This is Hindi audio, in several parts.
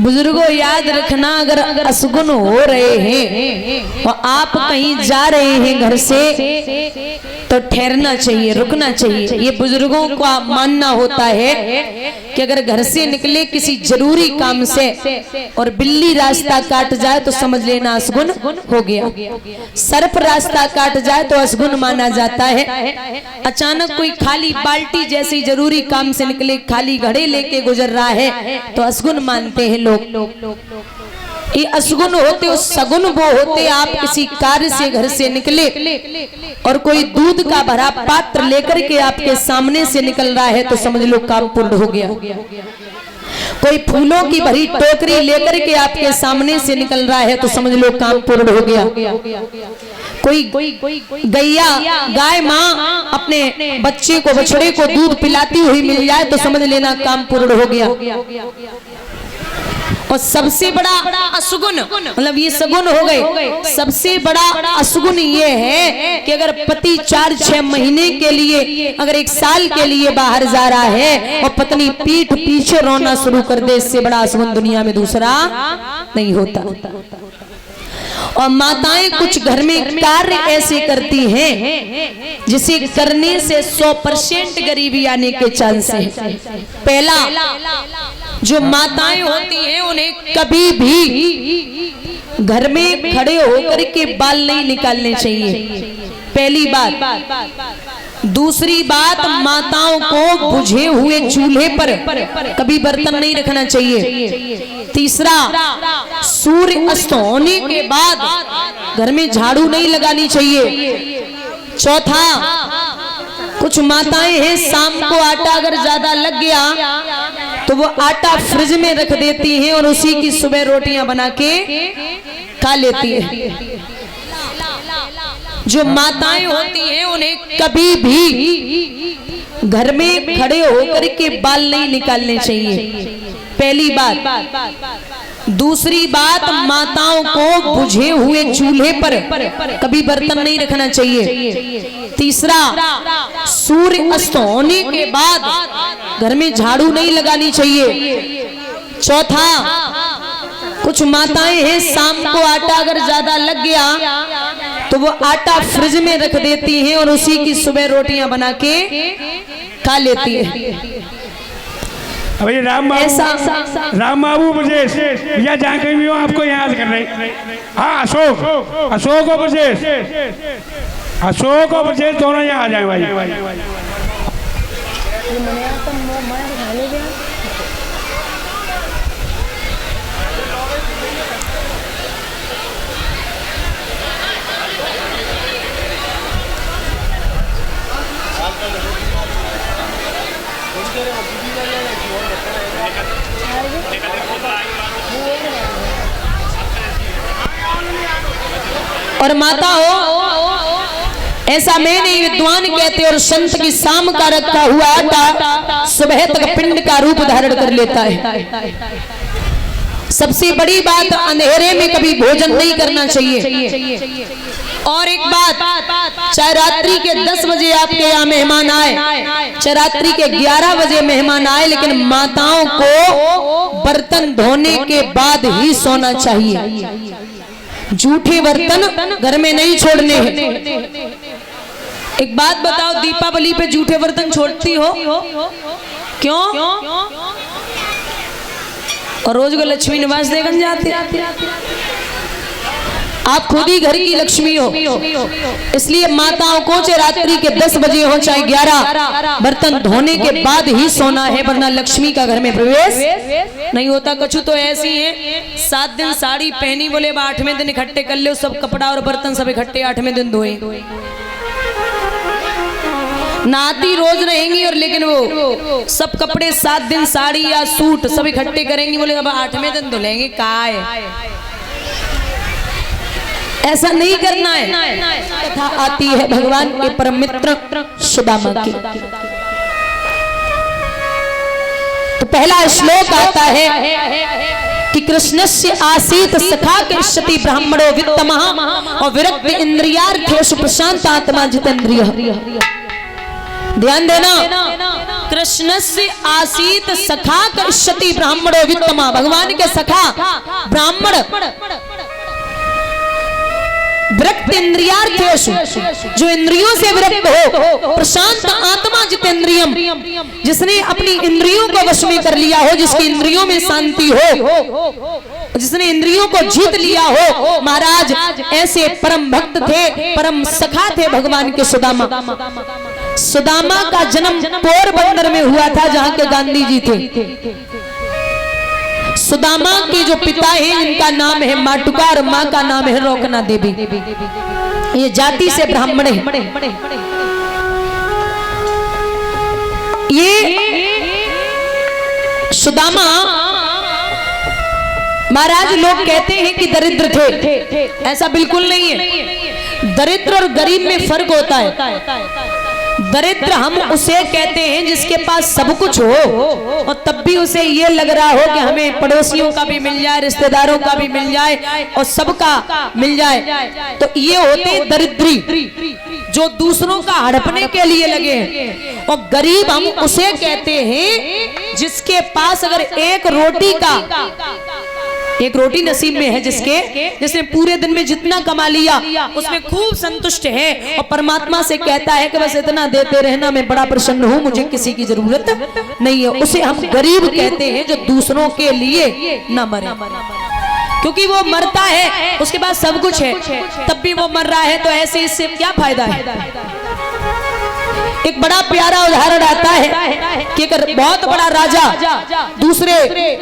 बुजुर्गों याद रखना, अगर असगुन हो रहे हैं और आप कहीं जा रहे हैं घर से तो ठहरना चाहिए, रुकना चाहिए। ये बुजुर्गों का मानना होता है कि अगर घर से निकले किसी जरूरी काम से और बिल्ली रास्ता काट जाए तो समझ लेना असगुन हो गया। सर्प रास्ता काट जाए तो असगुन माना जाता है। अचानक कोई खाली बाल्टी जैसी जरूरी काम से निकले, खाली घड़े लेके गुजर रहा है तो असगुन मानते हैं लोग। ये असगुन होते और सगुन वो होते, आप किसी कार्य से घर से निकले और कोई दूध का भरा पात्र लेकर के आपके सामने से निकल रहा है तो समझ लो काम पूर्ण हो गया। कोई फूलों की भरी टोकरी लेकर के आपके सामने से निकल रहा है तो समझ लो काम पूर्ण हो गया। कोई गैया गाय माँ अपने बच्चे को, बछड़े को दूध पिलाती हुई मिल जाए तो समझ लेना काम पूर्ण हो गया। और सबसे बड़ा असगुन, मतलब ये सगुन हो गए, सबसे बड़ा असगुन ये है कि अगर पति 4-6 महीने के लिए, अगर 1 साल के लिए बाहर जा रहा है और पत्नी पीठ पीछे रोना शुरू कर दे, इससे बड़ा असगुन दुनिया में दूसरा नहीं होता। और माताएं कुछ घर में कार्य ऐसे करती हैं जिसे करने से 100% गरीबी आने के चांस है। पहला, जो माताएं होती हैं उन्हें कभी भी घर में खड़े होकर के बाल नहीं निकालने चाहिए, पहली बात। दूसरी बात, माताओं को बुझे हुए चूल्हे पर कभी बर्तन नहीं रखना चाहिए। तीसरा, सूर्य अस्त होने के बाद घर में झाड़ू नहीं लगानी चाहिए। चौथा, कुछ माताएं हैं शाम को आटा अगर ज्यादा लग गया तो वो आटा फ्रिज में रख देती हैं और उसी की सुबह रोटियां बना के खा लेती है। जो माताएं होती हैं उन्हें कभी भी घर में खड़े होकर के बाल नहीं निकालने चाहिए, पहली बात। दूसरी बात, माताओं को बुझे हुए चूल्हे पर कभी बर्तन नहीं रखना चाहिए। तीसरा, सूर्य अस्त होने के बाद घर में झाड़ू नहीं लगानी चाहिए। चौथा, कुछ माताएं हैं शाम को आटा अगर ज्यादा लग गया तो वो आटा फ्रिज में रख देती हैं और उसी की सुबह रोटियां बना के खा लेती है। अभी राम बाबू ब्रजेश भैया जहाँ कहीं भी हो आपको याद कर रहे। हाँ, अशोक और ब्रजेश दोनों यहाँ आ जाए भाई। और माता हो, ऐसा मैं नहीं, विद्वान कहते और संत की शाम का रखा हुआ आटा सुबह तक पिंड का रूप धारण कर लेता है। सबसे बड़ी बात, अंधेरे में कभी भोजन नहीं करना चाहिए। और एक बात, चाहे रात्रि के 10 बजे आपके यहाँ मेहमान आए, चाहे रात्रि के 11 बजे मेहमान आए, लेकिन माताओं को बर्तन धोने के बाद ही सोना चाहिए। जूठे बर्तन घर में नहीं छोड़ने हैं। एक बात बताओ, दीपावली पे जूठे बर्तन छोड़ती हो क्यों? और रोज को लक्ष्मी निवास देखने जाते, आप खुद ही घर की लक्ष्मी हो, इसलिए माताओं को चाहे रात्रि के 10 बजे हो चाहे 11, बर्तन धोने के बाद ही सोना है, वरना लक्ष्मी का घर में प्रवेश नहीं होता। कछु तो ऐसी है 7 दिन साड़ी पहनी, बोले 8वें दिन इकट्ठे कर ले सब कपड़ा और बर्तन सब इकट्ठे 8वें दिन धोए। नाती रोज रहेंगी और लेकिन वो सब कपड़े 7 दिन साड़ी या सूट सब इकट्ठे करेंगी, बोले अब 8वें दिन धुलेंगे। काय ऐसा नहीं करना है। कथा आती है भगवान के परम मित्र सुदामा की। तो पहला श्लोक आता है कि कृष्णस्य आसीत सखा कृष्यति ब्राह्मणो वित्तमः और विरक्त इंद्रियार्थेषु प्रशांत आत्मा जितेंद्रियः। ध्यान देना, कृष्णस्य आसीत सखा करिष्यति ब्राह्मणो वित्तमा। भगवान के सखा ब्राह्मण विरक्त इंद्रियार्थेषु, जो इंद्रियों से विरक्त हो, प्रशांत आत्मा जितेंद्रियम, जिसने अपनी इंद्रियों को वश में कर लिया हो, जिसकी इंद्रियों में शांति हो, जिसने इंद्रियों को जीत लिया हो, महाराज ऐसे परम भक्त थे, परम सखा थे भगवान के सुदामा। सुदामा का जन्म पोरबंदर में हुआ था, जहां के गांधी जी थे। सुदामा के जो पिता हैं, इनका नाम है माटुका और मां का नाम है रोकना देवी। ये जाति से ब्राह्मण है। ये सुदामा महाराज, लोग कहते हैं कि दरिद्र थे, ऐसा बिल्कुल नहीं है। दरिद्र और गरीब में फर्क होता है। दरिद्र हम उसे कहते हैं जिसके पास सब कुछ हो और तब भी उसे ये लग रहा हो कि हमें पड़ोसियों का भी मिल जाए, रिश्तेदारों का भी मिल जाए और सबका मिल जाए, तो ये होते दरिद्री, जो दूसरों का हड़पने के लिए लगे हैं। और गरीब हम उसे कहते हैं जिसके पास अगर एक रोटी नसीब में है, जिसने पूरे दिन में जितना कमा लिया उसमें खूब संतुष्ट है और परमात्मा से कहता है कि बस इतना देते रहना, मैं बड़ा प्रसन्न हूँ, मुझे किसी की जरूरत नहीं है, उसे हम गरीब कहते हैं, जो दूसरों के लिए न मरे। क्योंकि वो मरता है, उसके पास सब कुछ है, तब भी वो मर रहा है, तो ऐसे इससे क्या फायदा है। एक बड़ा प्यारा उदाहरण आता है कि एक बहुत बड़ा राजा दूसरे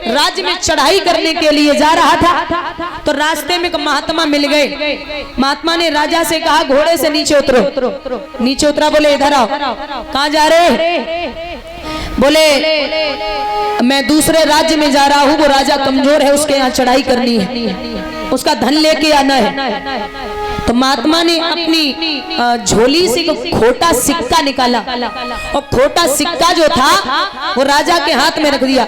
राज्य में चढ़ाई करने के लिए जा रहा था, तो रास्ते में एक महात्मा मिल गए। महात्मा ने राजा से कहा, घोड़े से नीचे उतरो। नीचे उतरा, बोले इधर आओ। कहाँ जा रहे? बोले मैं दूसरे राज्य में जा रहा हूँ, वो राजा कमजोर है, उसके यहाँ चढ़ाई करनी है, उसका धन लेके आना है। तो महात्मा ने अपनी झोली से खोटा सिक्का निकाला और खोटा सिक्का जो था वो राजा के हाथ में रख दिया।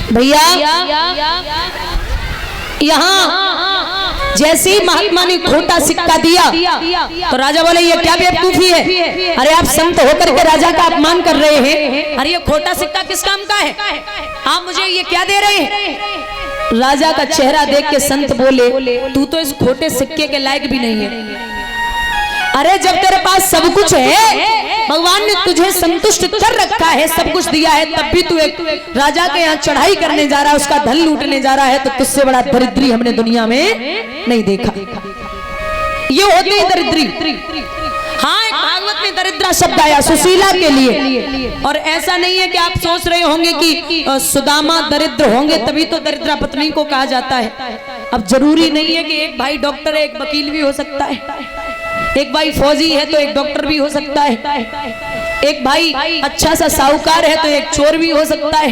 भैया यहाँ जैसे ही महात्मा ने खोटा सिक्का दिया तो राजा बोले, ये क्या बेवकूफी है? अरे आप संत होकर के राजा का अपमान कर रहे हैं। अरे ये खोटा सिक्का किस काम का है? आप मुझे ये क्या दे रहे हैं? राजा का चेहरा देख के संत बोले, तू तो इस खोटे सिक्के के लायक भी नहीं है। अरे जब तेरे पास सब कुछ है, भगवान ने तुझे संतुष्ट कर रखा है, सब कुछ दिया है, तब भी तू एक राजा के यहाँ चढ़ाई करने जा रहा है, उसका धन लूटने जा रहा है, तो तुझसे बड़ा दरिद्री हमने दुनिया में नहीं देखा। ये होती है दरिद्री। हाँ, एक भागवत में दरिद्रा शब्द आया सुशीला के लिए, और ऐसा नहीं है कि आप सोच रहे होंगे कि सुदामा दरिद्र होंगे तभी तो दरिद्रा पत्नी को कहा जाता है। अब जरूरी नहीं है कि एक भाई डॉक्टर है, एक वकील भी हो सकता है, एक भाई फौजी है तो एक डॉक्टर भी हो सकता है, एक भाई अच्छा सा साहूकार है तो एक चोर भी हो सकता है,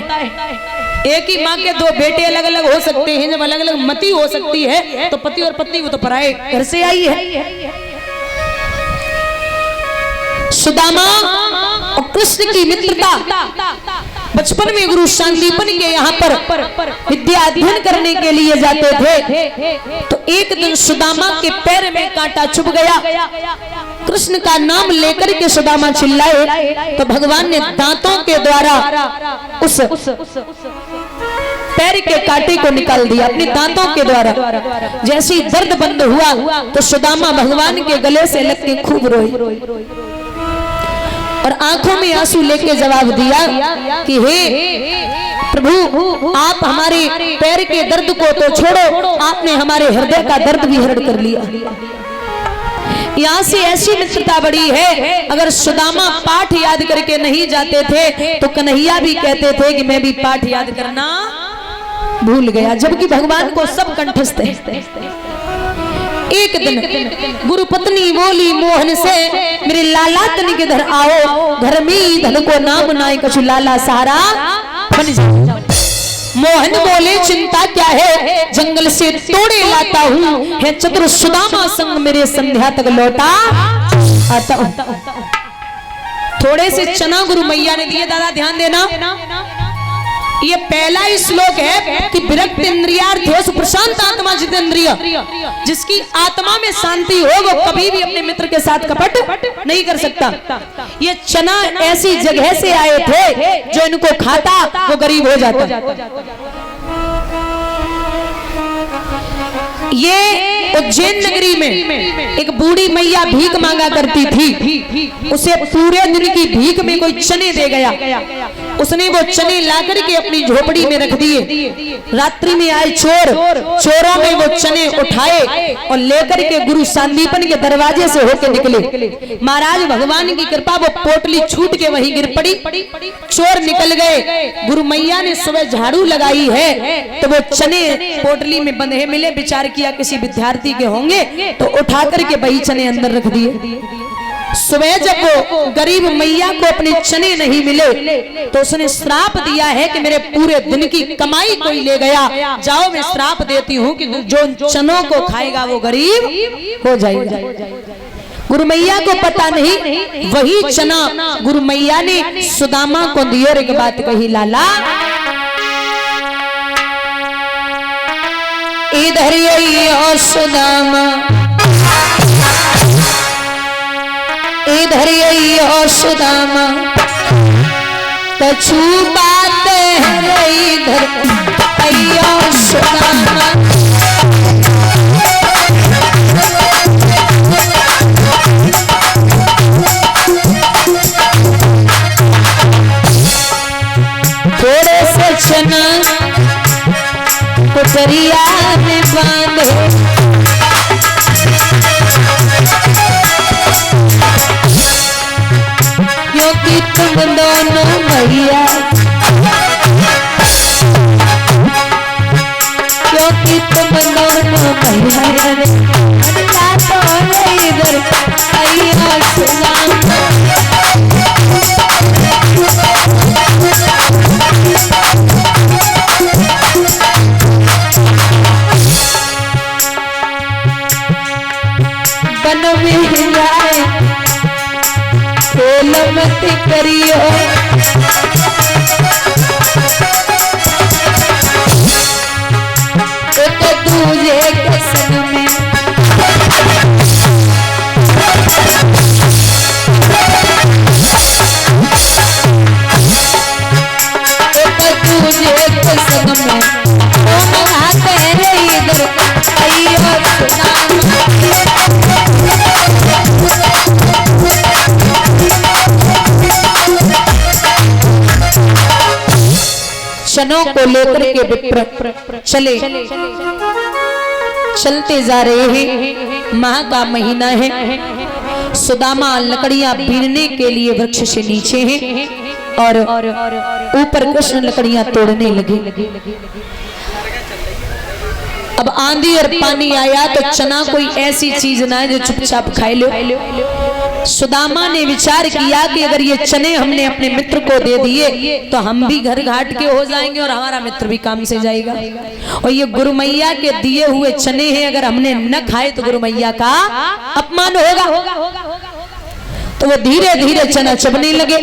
एक ही माँ के दो बेटे अलग अलग हो सकते हैं। जब अलग अलग मति हो सकती है तो पति और पत्नी वो तो पराए घर से आई है। सुदामा और कृष्ण की मित्रता, बचपन में गुरु शांतिपन के यहाँ पर विद्या अध्ययन करने के लिए जाते थे, तो एक दिन सुदामा के पैर में कांटा चुभ गया। कृष्ण का नाम लेकर के सुदामा चिल्लाए तो भगवान ने दांतों के द्वारा उस पैर के कांटे को निकाल दिया अपने दांतों के द्वारा। जैसे ही दर्द बंद हुआ तो सुदामा भगवान के गले से लग के खूब रोई और आंखों में आंसू लेके जवाब दिया कि हे प्रभु, आप हमारे पैर के दर्द को तो छोड़ो, आपने हमारे हृदय का दर्द भी हरण कर लिया। यहाँ से ऐसी मित्रता बड़ी है। अगर सुदामा पाठ याद करके नहीं जाते थे तो कन्हैया भी कहते थे कि मैं भी पाठ याद करना भूल गया, जबकि भगवान को सब कंठस्थ है। एक दिन गुरु पत्नी बोली मोहन से, मेरे लाला तनिक इधर आओ, घर में धन को नाम नाय कछु लाला सहारा बन जाओ। मोहन बोले चिंता क्या है, जंगल से तोड़े लाता हूँ, है चतुर सुदामा संग मेरे संध्या तक लौटा आता हूँ। थोड़े से चना गुरु मैया ने दिए, दादा ध्यान देना। ये पहला ही श्लोक है कि विरक्त इंद्रियार्थेषु प्रशांत आत्मा जितेंद्रिय, जिसकी आत्मा में शांति हो वो कभी भी अपने मित्र के साथ कपट नहीं कर सकता। ये चना ऐसी जगह से आए थे जो इनको खाता वो गरीब हो जाता। ये उज्जैन नगरी में एक बूढ़ी मैया भीख मांगा करती थी, उसे पूरे दिन की भीख में कोई चने दे गया, उसने वो चने लाकर के अपनी झोपड़ी में रख दिए। रात्रि में आए चोर, चोरों ने वो चने उठाए और लेकर के गुरु सांदीपन के दरवाजे से होकर निकले। महाराज भगवान की कृपा वो पोटली छूट के वहीं गिर पड़ी, चोर निकल गए। गुरु मैया ने सुबह झाड़ू लगाई है तो वो चने पोटली में बंधे मिले, विचार किया किसी विद्यार्थी के होंगे तो उठा करके वही चने अंदर रख दिए। सुबह जब वो गरीब मैया को अपने चने नहीं मिले तो उसने श्राप दिया है कि मेरे पूरे दिन की कमाई कोई ले गया, जाओ मैं श्राप देती हूँ कि जो चनों को खाएगा वो गरीब हो जाएगा। गुरु मैया को पता नहीं, वही चना गुरु मैया ने सुदामा को दिया और एक बात कही, लाला इधर यही और सुदामा, इधर यही और सुदामा, कछु बात है इधर और सुदामा। थोड़े से चना कुटरिया में बांधे, क्योंकि तुम दोनों भैया, क्योंकि तुम दोनों भैया इधर भैया सुदामा। बन में जाए खेल मत करियो, एक दूजे के संग में, एक दूजे के संग में इधर आइयो सुदामा। चनों को लेकर के विप्र चले, चलते जा रहे हैं। माह का महीना है, सुदामा लकड़ियां बीनने के लिए वृक्ष से नीचे हैं और ऊपर कृष्ण लकड़ियां तोड़ने लगे। अब आंधी और पानी आया तो चना कोई ऐसी चीज ना है जो चुपचाप खाए लो। सुदामा ने विचार किया कि अगर ये चने हमने अपने मित्र को दे दिए तो हम भी घर घाट के हो जाएंगे और हमारा मित्र भी काम से जाएगा, और ये गुरु मैया के दिए हुए चने हैं, अगर हमने न खाए तो गुरु मैया का अपमान होगा। तो वो धीरे धीरे चना चबने लगे।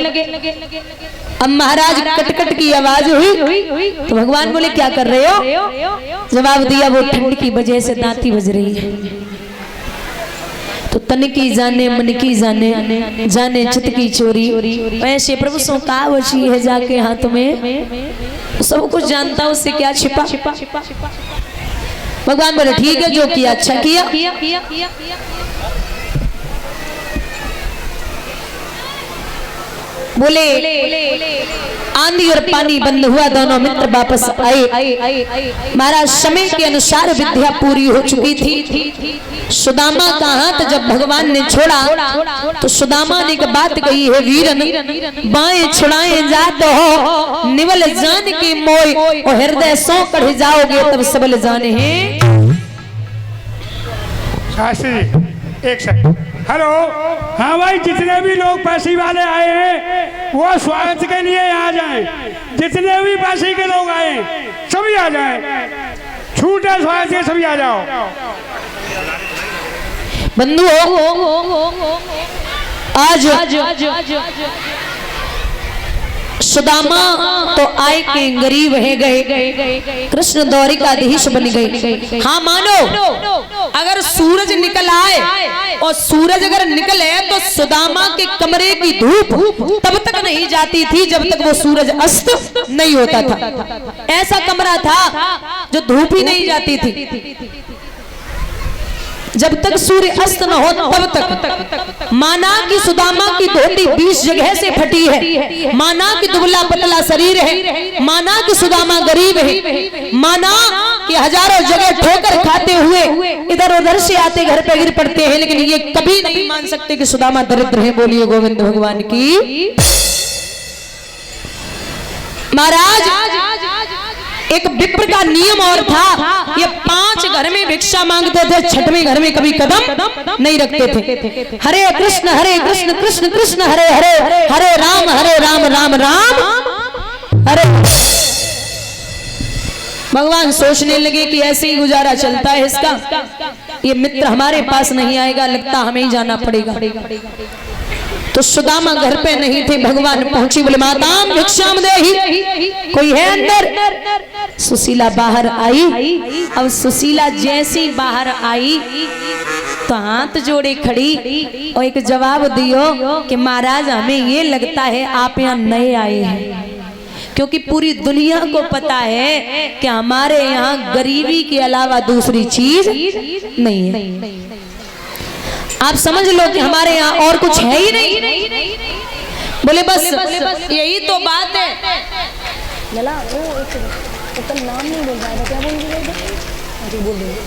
अब महाराज कटकट की आवाज हुई तो भगवान बोले क्या कर रहे हो? जवाब दिया वो ठंड की वजह से दांती बज रही है। तो तन की जाने मन की जाने, जाने चित की चोरी, ऐसे प्रभु सो का वची है जाके हाथ में, सब कुछ जानता उससे क्या छिपा। भगवान बोले ठीक है जो किया अच्छा किया। बोले आंधी और पानी बंद हुआ, दोनों मित्र वापस आए। महाराज समय के अनुसार विद्या पूरी हो चुकी थी। सुदामा का हाथ जब भगवान ने छोड़ा तो सुदामा ने एक बात कही है, वीरन बाएं छुड़ाए जात हो, निवल जान के मोय और हृदय सो कढ़ जाओगे तब सबल जाने हैं। शास्त्री एक सेकंड, हेलो, हाँ भाई जितने भी लोग पैसे वाले आए हैं वो स्वागत के लिए यहाँ जाए, जितने भी बासी के लोग आए सभी आ जाए, छूटे स्वागत के सभी आ जाओ। बंधु आज सुदामा तो आए के गरीब है गए, कृष्ण द्वारिकाधीश बन गए। हाँ मानो, अगर सूरज निकल आए और सूरज अगर निकले तो सुदामा के कमरे की धूप तब तक नहीं जाती थी जब तक वो सूरज अस्त नहीं होता था। ऐसा कमरा था जो धूप ही नहीं जाती थी। जब तक सूर्य अस्त न हो तब तक माना कि सुदामा की धोती 20 जगह से फटी है, माना कि दुबला पतला शरीर है, माना कि सुदामा गरीब है, माना कि हजारों जगह ठोकर खाते हुए इधर उधर से आते घर पे गिर पड़ते हैं, लेकिन ये कभी नहीं मान सकते कि सुदामा दरिद्र है। बोलिए गोविंद भगवान की। महाराज एक विप्र का नियम और था, ये 5 घर में भिक्षा मांगते थे, 6वें घर में कभी कदम नहीं रखते थे। हरे कृष्ण कृष्ण कृष्ण हरे हरे, हरे राम राम राम हरे। भगवान सोचने लगे कि ऐसे ही गुजारा चलता है इसका, ये मित्र हमारे पास नहीं आएगा, लगता हमें ही जाना पड़ेगा। तो सुदामा घर पे नहीं थे, भगवान पहुंची, बोले माताम भिक्षाम देहि, कोई है अंदर? सुशीला बाहर आई। अब सुशीला जैसी बाहर आई तो हाथ जोड़े खड़ी और एक जवाब दियो कि महाराज हमें ये लगता है आप यहाँ नए आए हैं, क्योंकि पूरी दुनिया को पता है कि हमारे यहाँ गरीबी के अलावा दूसरी चीज नहीं है। आप समझ लो कि हमारे यहाँ और कुछ है ही नहीं। बोले बस यही तो बात है। लला वो नाम नहीं बोल रहा था, क्या बोल रहे थे?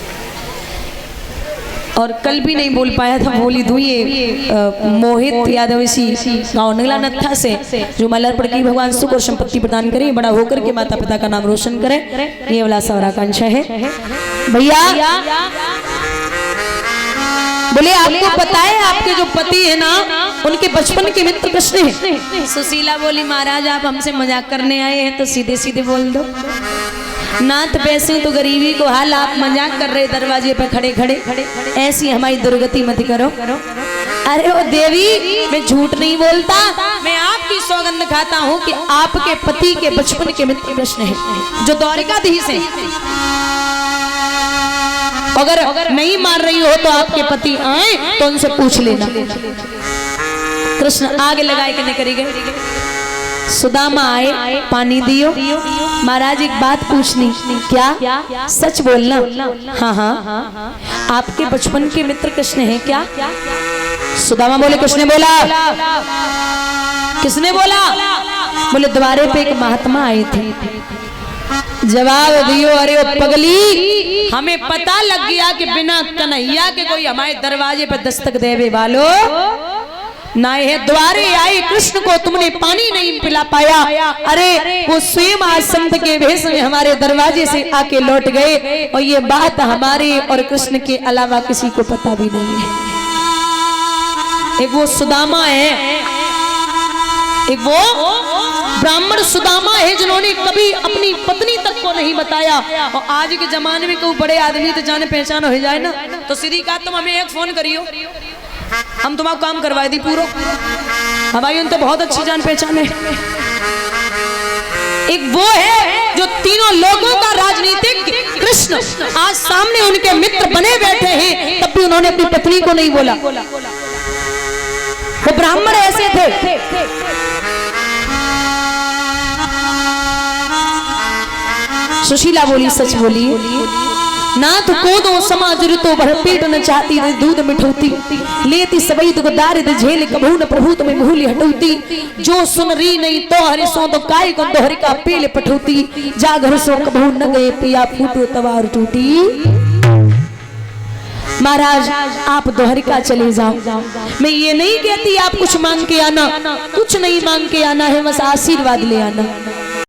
और कल भी नहीं बोल पाया था, बोली दूँ ये मोहित यादव इसी गाँव नगला नत्था से, जो मलरपड़ की भगवान सुख और संपत्ति प्रदान करें, बड़ा होकर के माता पिता का नाम रोशन करें, ये वाला सौराकांक्षा है। भैया बोले आपको पता है आपके जो पति है ना, उनके बचपन के मित्र कृष्ण हैं। सुशीला बोली महाराज आप हमसे मजाक करने आए हैं तो सीधे सीधे बोल दो, नाथ पैसे तो गरीबी को हाल, आप मजाक कर रहे दरवाजे पे खड़े खड़े, ऐसी हमारी दुर्गति मत करो। अरे ओ देवी मैं झूठ नहीं बोलता, मैं आपकी सौगंध खाता हूँ कि आपके पति के बचपन के मित्र कृष्ण हैं जो द्वारिकाधीश हैं। अगर नहीं मार रही हो तो आपके पति आए तो उनसे पूछ लेना। कृष्ण आगे लगाए कि नहीं करेंगे। सुदामा आए, पानी दियो। महाराज एक बात पूछनी। क्या? सच बोलना। हाँ हाँ आपके बचपन के मित्र कृष्ण हैं क्या? सुदामा बोले किसने बोला? किसने बोला? बोले द्वारे पे एक महात्मा आए थे। जवाब दियो अरे ओ पगली, हमें पता लग गया कि बिना कन्हैया के कोई हमारे दरवाजे पर दस्तक देवे वालो ना है। द्वारे आए कृष्ण को तुमने पानी नहीं पिला पाया, अरे वो स्वयं आज संत के भेष में हमारे दरवाजे से आके लौट गए, और ये बात हमारे और कृष्ण के अलावा किसी को पता भी नहीं है। एक वो सुदामा है, एक वो ब्राह्मण सुदामा है जिन्होंने कभी अपनी पत्नी तक को नहीं बताया। और आज के जमाने में कोई बड़े आदमी तो जाने पहचान हो जाए ना तो सीधी कहा तुम हमें एक फोन करियो, हम तुम्हारा काम करवा दी पूरा। हमारी उन तो बहुत अच्छी जान पहचान है। एक वो है जो तीनों लोगों का राजनीतिक कृष्ण आज सामने उनके मित्र बने बैठे हैं, तब भी उन्होंने अपनी पत्नी को नहीं बोला। वो ब्राह्मण ऐसे थे। सुशीला बोली सच बोली नाथ को दो समाज ऋतो भर पेट न चाहती दूध मिठौती लेती सबई तो दारिद झेल कबहू न प्रभु तुम्हें भूली हटौती जो सुन री नहीं तो हरि सो तो काय को दोहरी का पेल पठौती जा घर सो कबहू न गए पिया फूटो तवार टूटी। महाराज आप द्वारिका चले जाओ, मैं ये नहीं कहती आप कुछ मांग के आना, कुछ नहीं मांग के आना है, बस आशीर्वाद ले आना।